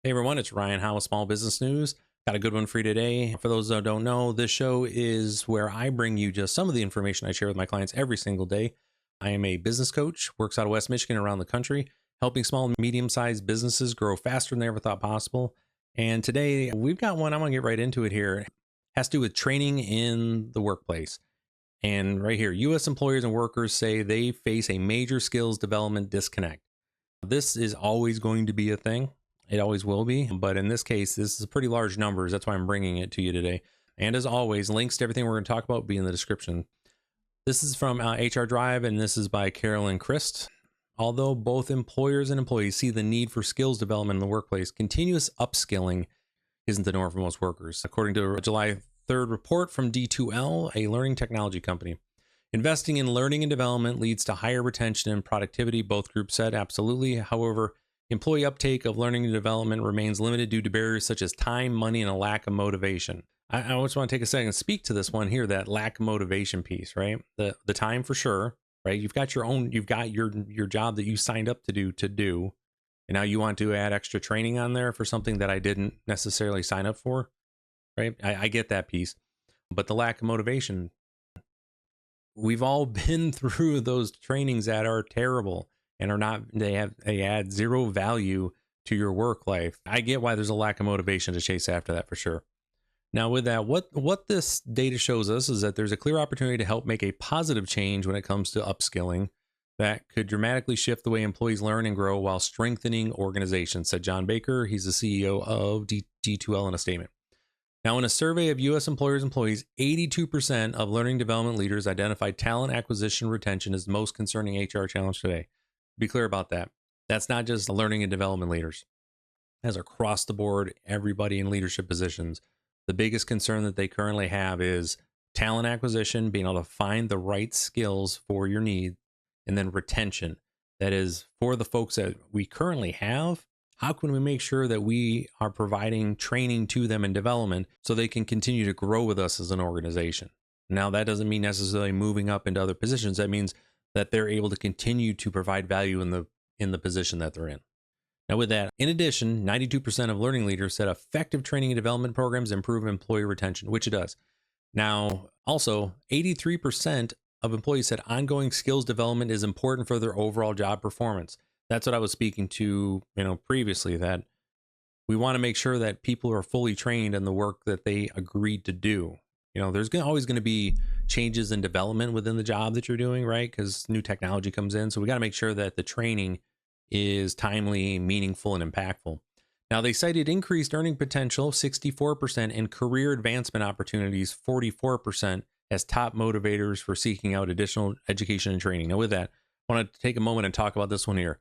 Hey everyone, it's Ryan Howe with Small Business News. Got a good one for you today. For those that don't know, this show is where I bring you just some of the information I share with my clients every single day. I am a business coach, works out of West Michigan around the country, helping small and medium-sized businesses grow faster than they ever thought possible. And today we've got one, I'm gonna get right into it here. It has to do with training in the workplace. And right here, US employers and workers say they face a major skills development disconnect. This is always going to be a thing. It always will be. But in this case, this is pretty large numbers. That's why I'm bringing it to you today. And as always, links to everything we're going to talk about will be in the description. This is from HR Drive, and this is by Carolyn Christ. Although both employers and employees see the need for skills development in the workplace, continuous upskilling isn't the norm for most workers. According to a July 3rd report from D2L, a learning technology company. Investing in learning and development leads to higher retention and productivity, both groups said, absolutely. However, employee uptake of learning and development remains limited due to barriers such as time, money, and a lack of motivation. I just want to take a second and speak to this one here, that lack of motivation piece, right? The time for sure, right? You've got your job that you signed up to do, and now you want to add extra training on there for something that I didn't necessarily sign up for, right? I get that piece, but the lack of motivation, we've all been through those trainings that are terrible and are not, they add zero value to your work life. I get why there's a lack of motivation to chase after that for sure. Now with that, what this data shows us is that there's a clear opportunity to help make a positive change when it comes to upskilling that could dramatically shift the way employees learn and grow while strengthening organizations, said John Baker. He's the CEO of D2L in a statement. Now, in a survey of U.S. employers' employees, 82% of learning development leaders identified talent acquisition retention as the most concerning HR challenge today. Be clear about that. That's not just learning and development leaders. That's across the board, everybody in leadership positions. The biggest concern that they currently have is talent acquisition, being able to find the right skills for your need, and then retention. That is, for the folks that we currently have, how can we make sure that we are providing training to them and development so they can continue to grow with us as an organization? Now, that doesn't mean necessarily moving up into other positions. That means that they're able to continue to provide value in the position that they're in. Now, with that, in addition, 92% of learning leaders said effective training and development programs improve employee retention, which it does. Now, also, 83% of employees said ongoing skills development is important for their overall job performance. That's what I was speaking to, previously, that we want to make sure that people are fully trained in the work that they agreed to do. There's always going to be changes in development within the job that you're doing, right? Because new technology comes in. So we got to make sure that the training is timely, meaningful, and impactful. Now, they cited increased earning potential, 64%, and career advancement opportunities, 44%, as top motivators for seeking out additional education and training. Now, with that, I want to take a moment and talk about this one here.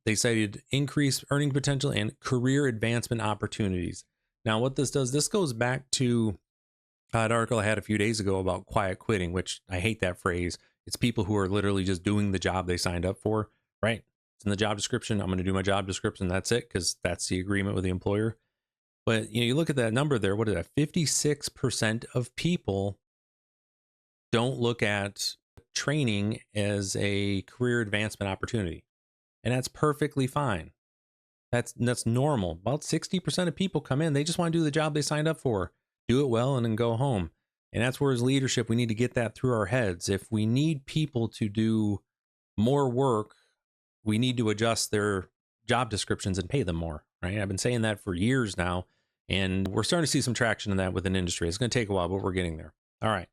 They cited increased earning potential and career advancement opportunities. Now, what this does, this goes back to an article I had a few days ago about quiet quitting, which I hate that phrase. It's people who are literally just doing the job they signed up for, right? It's in the job description. I'm going to do my job description. That's it, because that's the agreement with the employer. But you look at that number there. What is that? 56% of people don't look at training as a career advancement opportunity. And that's perfectly fine. That's normal. About 60% of people come in, they just want to do the job they signed up for, do it well, and then go home. And that's where, as leadership, we need to get that through our heads. If we need people to do more work, we need to adjust their job descriptions and pay them more, right? I've been saying that for years now, and we're starting to see some traction in that within industry. It's going to take a while, but we're getting there. All right.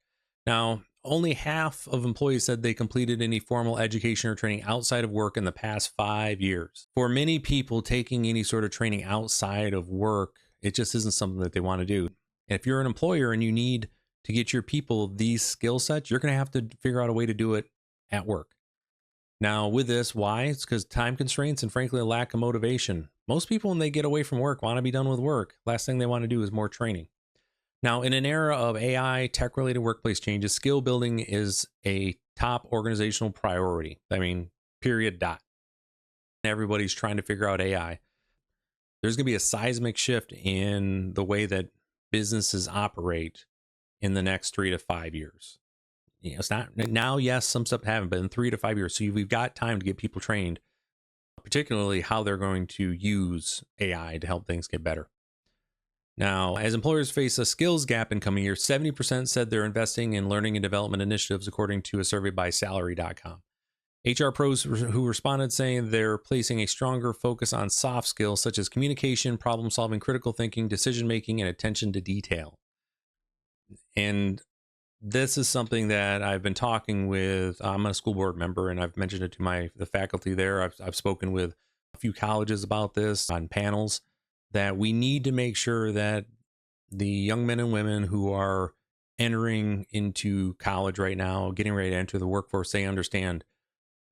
Now, only half of employees said they completed any formal education or training outside of work in the past 5 years. For many people, taking any sort of training outside of work, it just isn't something that they want to do. If you're an employer and you need to get your people these skill sets, you're going to have to figure out a way to do it at work. Now, with this, why? It's because time constraints and, frankly, a lack of motivation. Most people, when they get away from work, want to be done with work. Last thing they want to do is more training. Now, in an era of AI, tech-related workplace changes, skill building is a top organizational priority. I mean, period, dot. Everybody's trying to figure out AI. There's going to be a seismic shift in the way that businesses operate in the next 3 to 5 years. It's not now, yes, some stuff haven't, but in 3 to 5 years. So we've got time to get people trained. particularly how they're going to use AI to help things get better. Now, as employers face a skills gap in coming years, 70% said they're investing in learning and development initiatives, according to a survey by Salary.com. HR pros who responded saying they're placing a stronger focus on soft skills such as communication, problem solving, critical thinking, decision making, and attention to detail. And this is something that I've been talking with. I'm a school board member, and I've mentioned it to the faculty there. I've spoken with a few colleges about this on panels, that we need to make sure that the young men and women who are entering into college right now, getting ready to enter the workforce, they understand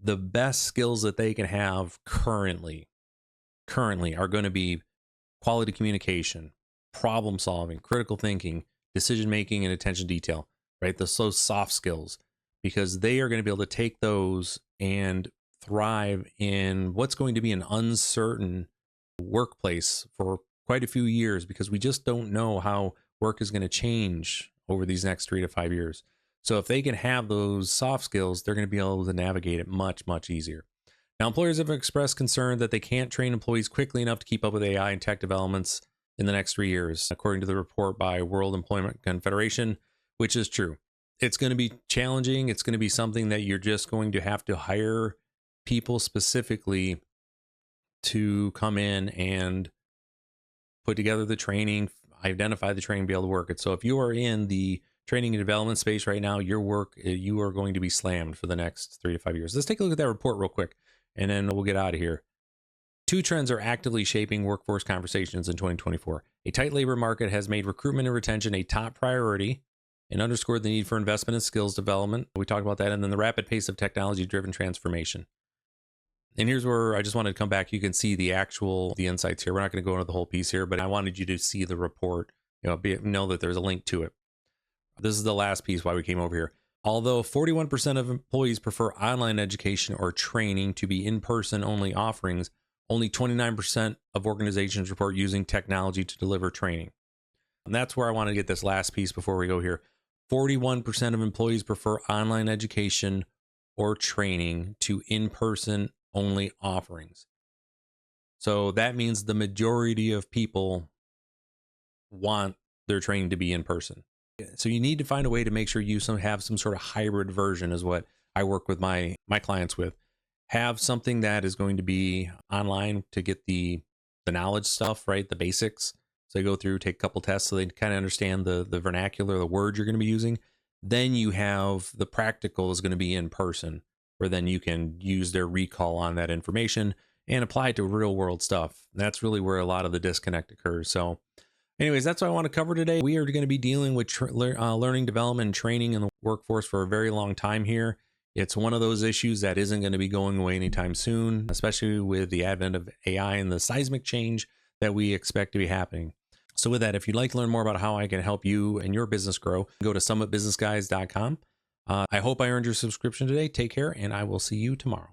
the best skills that they can have currently are going to be quality communication, problem solving, critical thinking, decision making, and attention to detail, right? Those soft skills, because they are going to be able to take those and thrive in what's going to be an uncertain workplace for quite a few years, because we just don't know how work is going to change over these next 3 to 5 years. So if they can have those soft skills, they're going to be able to navigate it much, much easier. Now, employers have expressed concern that they can't train employees quickly enough to keep up with AI and tech developments in the next 3 years, according to the report by World Employment Confederation, which is true. It's going to be challenging. It's going to be something that you're just going to have to hire people specifically to come in and put together the training, identify the training, be able to work it. So if you are in the training and development space right now, you are going to be slammed for the next 3 to 5 years. Let's take a look at that report real quick, and then we'll get out of here. 2 trends are actively shaping workforce conversations in 2024. A tight labor market has made recruitment and retention a top priority and underscored the need for investment in skills development. We talked about that. And then the rapid pace of technology-driven transformation. And here's where I just wanted to come back. You can see the insights here. We're not going to go into the whole piece here, but I wanted you to see the report, know that there's a link to it. This is the last piece why we came over here. Although 41% of employees prefer online education or training to be in-person only offerings, only 29% of organizations report using technology to deliver training. And that's where I want to get this last piece before we go here. 41% of employees prefer online education or training to in-person only offerings. So that means the majority of people want their training to be in person. So you need to find a way to make sure you have some sort of hybrid version, is what I work with my clients with. Have something that is going to be online to get the knowledge stuff, right? The basics. So they go through, take a couple tests so they kind of understand the vernacular, the words you're going to be using. Then you have the practical is going to be in person, where then you can use their recall on that information and apply it to real world stuff. That's really where a lot of the disconnect occurs. So anyways, that's what I want to cover today. We are going to be dealing with learning, development, and training in the workforce for a very long time here. It's one of those issues that isn't going to be going away anytime soon, especially with the advent of AI and the seismic change that we expect to be happening. So with that, if you'd like to learn more about how I can help you and your business grow, go to summitbusinessguys.com. I hope I earned your subscription today. Take care, and I will see you tomorrow.